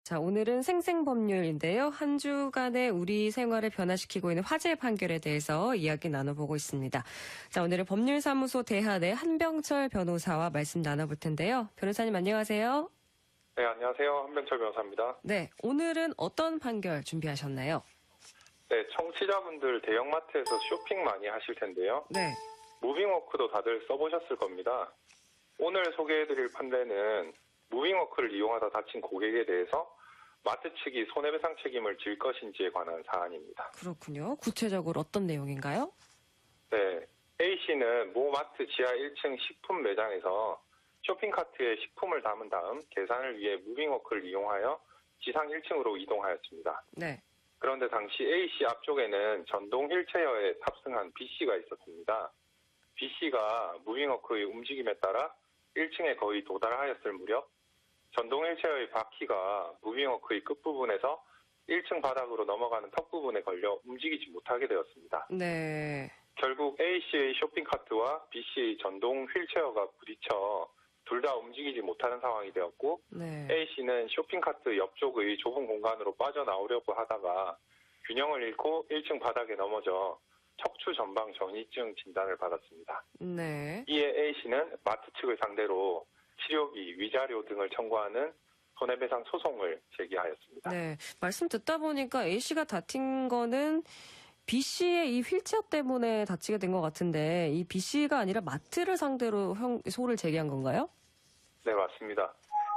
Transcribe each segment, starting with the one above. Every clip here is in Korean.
자, 오늘은 생생법률인데요. 한 주간의 우리 생활을 변화시키고 있는 화제 판결에 대해서 이야기 나눠보고 있습니다. 자, 오늘은 법률사무소 대한의 한병철 변호사와 말씀 나눠볼 텐데요. 변호사님 안녕하세요. 네, 안녕하세요. 한병철 변호사입니다. 네, 오늘은 어떤 판결 준비하셨나요? 네, 청취자분들 대형마트에서 쇼핑 많이 하실 텐데요. 네. 무빙워크도 다들 써보셨을 겁니다. 오늘 소개해드릴 판례는 무빙워크를 이용하다 다친 고객에 대해서 마트 측이 손해배상 책임을 질 것인지에 관한 사안입니다. 그렇군요. 구체적으로 어떤 내용인가요? 네, A씨는 모 마트 지하 1층 식품 매장에서 쇼핑카트에 식품을 담은 다음 계산을 위해 무빙워크를 이용하여 지상 1층으로 이동하였습니다. 네. 그런데 당시 A씨 앞쪽에는 전동 휠체어에 탑승한 B씨가 있었습니다. B씨가 무빙워크의 움직임에 따라 1층에 거의 도달하였을 무렵 전동 휠체어의 바퀴가 무빙워크의 끝부분에서 1층 바닥으로 넘어가는 턱 부분에 걸려 움직이지 못하게 되었습니다. 네. 결국 A씨의 쇼핑카트와 B씨의 전동 휠체어가 부딪혀 둘 다 움직이지 못하는 상황이 되었고 네. A씨는 쇼핑카트 옆쪽의 좁은 공간으로 빠져나오려고 하다가 균형을 잃고 1층 바닥에 넘어져 척추 전방 전이증 진단을 받았습니다. 네. 이에 A씨는 마트 측을 상대로 치료비, 위자료 등을 청구하는 손해배상 소송을 제기하였습니다. 네. 말씀 듣다 보니까 A씨가 다툰 거는 B씨의 이 휠체어 때문에 다치게 된 것 같은데 이 B씨가 아니라 마트를 상대로 소를 제기한 건가요? 네, 맞습니다.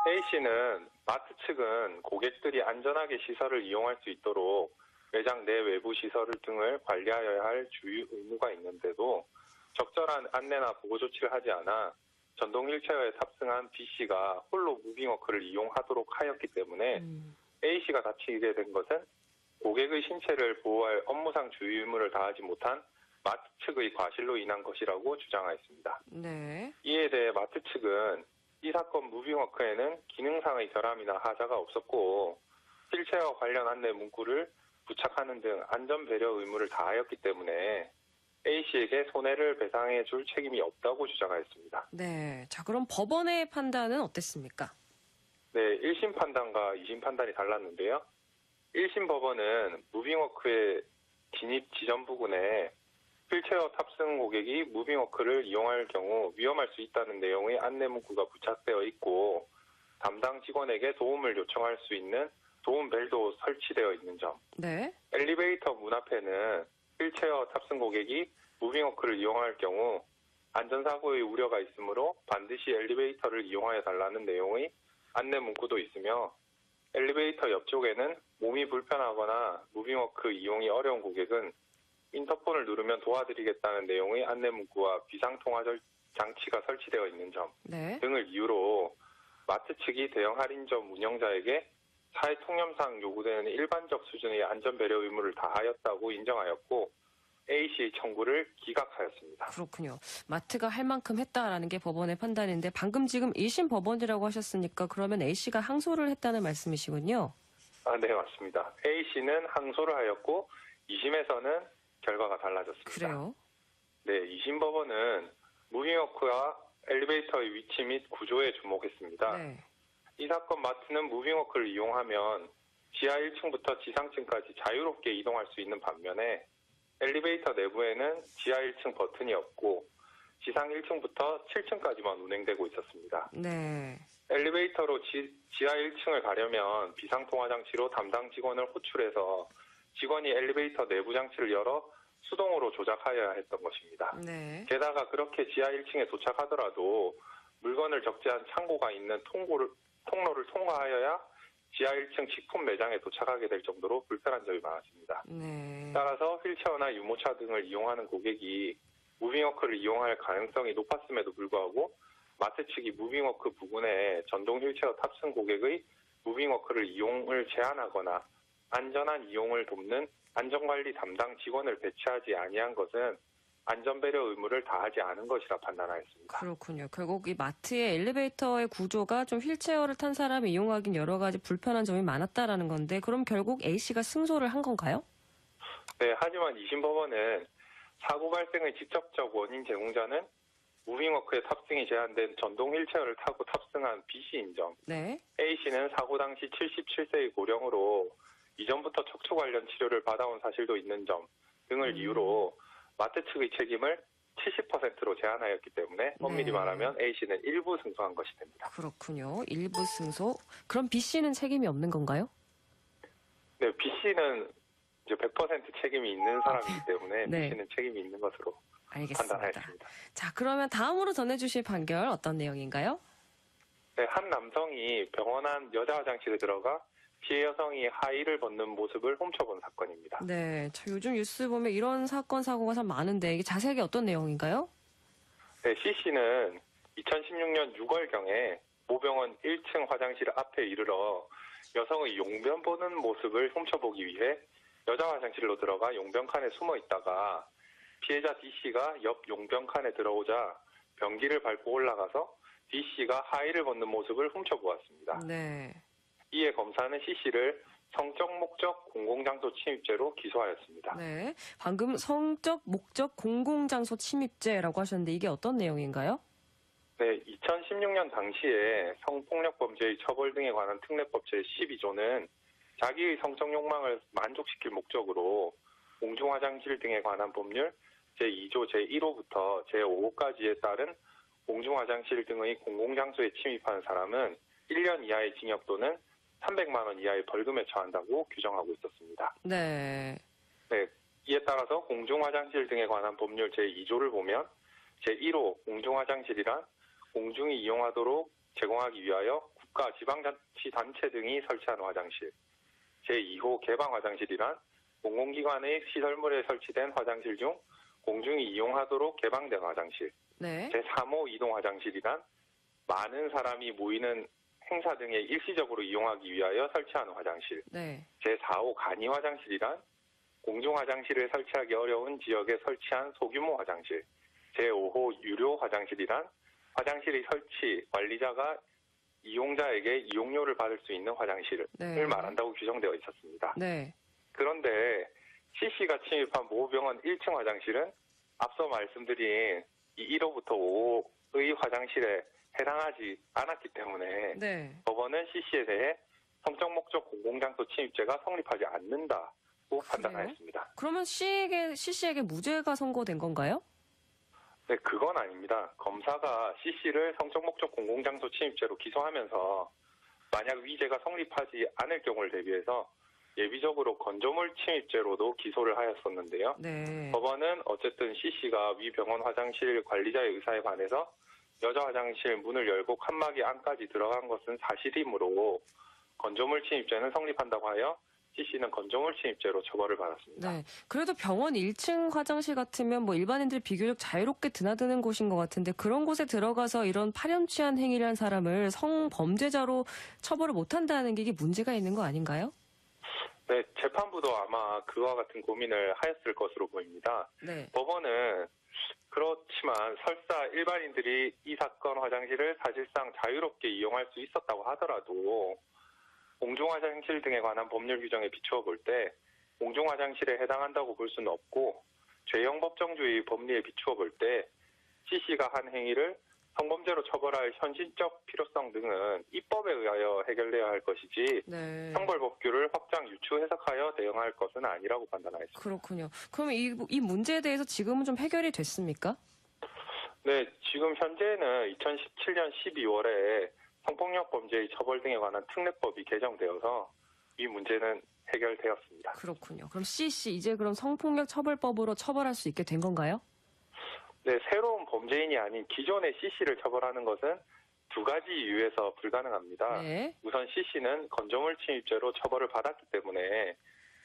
A씨는 마트 측은 고객들이 안전하게 시설을 이용할 수 있도록 매장 내 외부 시설 등을 관리하여야 할 주요 의무가 있는데도 적절한 안내나 보고 조치를 하지 않아 전동 휠체어에 탑승한 B씨가 홀로 무빙워크를 이용하도록 하였기 때문에 A씨가 다치게 된 것은 고객의 신체를 보호할 업무상 주요 의무를 다하지 못한 마트 측의 과실로 인한 것이라고 주장하였습니다. 네. 이에 대해 마트 측은 이 사건 무빙워크에는 기능상의 결함이나 하자가 없었고 휠체어 관련 안내 문구를 부착하는 등 안전배려 의무를 다하였기 때문에 A씨에게 손해를 배상해 줄 책임이 없다고 주장하였습니다. 네. 자, 그럼 법원의 판단은 어땠습니까? 네, 1심 판단과 2심 판단이 달랐는데요. 1심 법원은 무빙워크의 진입 지점 부근에 휠체어 탑승 고객이 무빙워크를 이용할 경우 위험할 수 있다는 내용의 안내 문구가 부착되어 있고 담당 직원에게 도움을 요청할 수 있는 도움벨도 설치되어 있는 점. 네. 엘리베이터 문 앞에는 휠체어 탑승 고객이 무빙워크를 이용할 경우 안전사고의 우려가 있으므로 반드시 엘리베이터를 이용하여 달라는 내용의 안내 문구도 있으며 엘리베이터 옆쪽에는 몸이 불편하거나 무빙워크 이용이 어려운 고객은 인터폰을 누르면 도와드리겠다는 내용의 안내 문구와 비상통화 장치가 설치되어 있는 점 네. 등을 이유로 마트 측이 대형 할인점 운영자에게 사회 통념상 요구되는 일반적 수준의 안전배려 의무를 다하였다고 인정하였고 A씨의 청구를 기각하였습니다. 그렇군요. 마트가 할 만큼 했다라는 게 법원의 판단인데 방금 지금 1심 법원이라고 하셨으니까 그러면 A씨가 항소를 했다는 말씀이시군요. 아, 네, 맞습니다. A씨는 항소를 하였고 2심에서는 결과가 달라졌습니다. 그래요? 네, 2심 법원은 무빙워크와 엘리베이터의 위치 및 구조에 주목했습니다. 네. 이 사건 마트는 무빙워크를 이용하면 지하 1층부터 지상층까지 자유롭게 이동할 수 있는 반면에 엘리베이터 내부에는 지하 1층 버튼이 없고 지상 1층부터 7층까지만 운행되고 있었습니다. 네. 엘리베이터로 지하 1층을 가려면 비상통화장치로 담당 직원을 호출해서 직원이 엘리베이터 내부 장치를 열어 수동으로 조작하여야 했던 것입니다. 네. 게다가 그렇게 지하 1층에 도착하더라도 물건을 적재한 창고가 있는 통로를 통과하여야 지하 1층 식품 매장에 도착하게 될 정도로 불편한 점이 많았습니다. 네. 따라서 휠체어나 유모차 등을 이용하는 고객이 무빙워크를 이용할 가능성이 높았음에도 불구하고 마트 측이 무빙워크 부근에 전동 휠체어 탑승 고객의 무빙워크를 이용을 제한하거나 안전한 이용을 돕는 안전관리 담당 직원을 배치하지 아니한 것은 안전배려 의무를 다하지 않은 것이라 판단하였습니다. 그렇군요. 결국 이 마트의 엘리베이터의 구조가 좀 휠체어를 탄 사람이 이용하긴 여러 가지 불편한 점이 많았다라는 건데 그럼 결국 A씨가 승소를 한 건가요? 네, 하지만 2심 법원은 사고 발생의 직접적 원인 제공자는 무빙워크에 탑승이 제한된 전동 휠체어를 타고 탑승한 B씨인 점, 네. A씨는 사고 당시 77세의 고령으로 이전부터 척추 관련 치료를 받아온 사실도 있는 점 등을 이유로 마트 측의 책임을 70%로 제한하였기 때문에 엄밀히 네. 말하면 A씨는 일부 승소한 것이 됩니다. 그렇군요. 일부 승소. 그럼 B씨는 책임이 없는 건가요? 네, B씨는 이제 100% 책임이 있는 사람이기 때문에 네. B씨는 책임이 있는 것으로 알겠습니다. 판단하였습니다. 자, 그러면 다음으로 전해주실 판결 어떤 내용인가요? 네, 한 남성이 병원 안 여자 화장실에 들어가 피해 여성이 하의를 벗는 모습을 훔쳐본 사건입니다. 네, 저 요즘 뉴스 보면 이런 사건, 사고가 참 많은데 이게 자세하게 어떤 내용인가요? 네, C씨는 2016년 6월경에 모병원 1층 화장실 앞에 이르러 여성의 용변 보는 모습을 훔쳐보기 위해 여자 화장실로 들어가 용변칸에 숨어 있다가 피해자 D씨가 옆 용변칸에 들어오자 변기를 밟고 올라가서 D씨가 하의를 벗는 모습을 훔쳐보았습니다. 네. 이에 검사는 C씨를 성적 목적 공공장소 침입죄로 기소하였습니다. 네. 방금 성적 목적 공공장소 침입죄라고 하셨는데 이게 어떤 내용인가요? 네, 2016년 당시에 성폭력범죄의 처벌 등에 관한 특례법 제12조는 자기의 성적 욕망을 만족시킬 목적으로 공중화장실 등에 관한 법률 제2조 제1호부터 제5호까지에 따른 공중화장실 등의 공공장소에 침입한 사람은 1년 이하의 징역 또는 300만 원 이하의 벌금에 처한다고 규정하고 있었습니다. 네. 네, 이에 따라서 공중화장실 등에 관한 법률 제2조를 보면 제1호 공중화장실이란 공중이 이용하도록 제공하기 위하여 국가 지방자치단체 등이 설치한 화장실, 제2호 개방화장실이란 공공기관의 시설물에 설치된 화장실 중 공중이 이용하도록 개방된 화장실, 네. 제3호 이동화장실이란 많은 사람이 모이는 행사 등에 일시적으로 이용하기 위하여 설치하는 화장실, 네. 제4호 간이화장실이란 공중화장실을 설치하기 어려운 지역에 설치한 소규모 화장실, 제5호 유료 화장실이란 화장실의 설치, 관리자가 이용자에게 이용료를 받을 수 있는 화장실을 네. 말한다고 규정되어 있었습니다. 네. 그런데 C씨가 침입한 모병원 1층 화장실은 앞서 말씀드린 이 1호부터 5호의 화장실에 해당하지 않았기 때문에 네. 법원은 C씨에 대해 성적 목적 공공장소 침입죄가 성립하지 않는다고 판단하였습니다. 그러면 C씨에게 무죄가 선고된 건가요? 네, 그건 아닙니다. 검사가 C씨를 성적 목적 공공장소 침입죄로 기소하면서 만약 위죄가 성립하지 않을 경우를 대비해서 예비적으로 건조물 침입죄로도 기소를 하였었는데요. 네. 법원은 어쨌든 C씨가 위 병원 화장실 관리자의 의사에 반해서 여자 화장실 문을 열고 칸막이 안까지 들어간 것은 사실이므로 건조물 침입죄는 성립한다고 하여 C씨는 건조물 침입죄로 처벌을 받았습니다. 네. 그래도 병원 1층 화장실 같으면 뭐 일반인들이 비교적 자유롭게 드나드는 곳인 것 같은데 그런 곳에 들어가서 이런 파렴치한 행위를 한 사람을 성범죄자로 처벌을 못한다는 게 이게 문제가 있는 거 아닌가요? 네, 재판부도 아마 그와 같은 고민을 하였을 것으로 보입니다. 네. 법원은 그렇지만 설사 일반인들이 이 사건 화장실을 사실상 자유롭게 이용할 수 있었다고 하더라도 공중화장실 등에 관한 법률 규정에 비추어 볼 때 공중화장실에 해당한다고 볼 수는 없고 죄형 법정주의 법리에 비추어 볼 때 C씨가 한 행위를 성범죄로 처벌할 현실적 필요성 등은 입법에 의하여 해결돼야 할 것이지 네. 형벌법규를 확장 유추 해석하여 대응할 것은 아니라고 판단하였습니다. 그렇군요. 그러면 이 문제에 대해서 지금은 좀 해결이 됐습니까? 네, 지금 현재는 2017년 12월에 성폭력 범죄의 처벌 등에 관한 특례법이 개정되어서 이 문제는 해결되었습니다. 그렇군요. 그럼 C씨 이제 그럼 성폭력 처벌법으로 처벌할 수 있게 된 건가요? 네, 새로운 범죄인이 아닌 기존의 C씨를 처벌하는 것은 두 가지 이유에서 불가능합니다. 네. 우선 C씨는 건조물 침입죄로 처벌을 받았기 때문에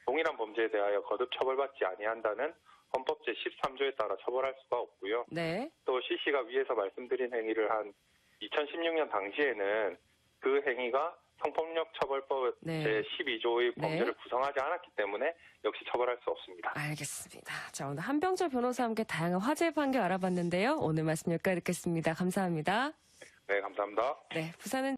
동일한 범죄에 대하여 거듭 처벌받지 아니한다는 헌법 제13조에 따라 처벌할 수가 없고요. 네. 또 C씨가 위에서 말씀드린 행위를 한 2016년 당시에는 그 행위가 성폭력 처벌법 네. 제12조의 범죄를 네. 구성하지 않았기 때문에 역시 처벌할 수 없습니다. 알겠습니다. 자, 오늘 한병철 변호사와 함께 다양한 화제 판결 알아봤는데요. 오늘 말씀 여기까지 듣겠습니다. 감사합니다. 네, 감사합니다. 네, 부산은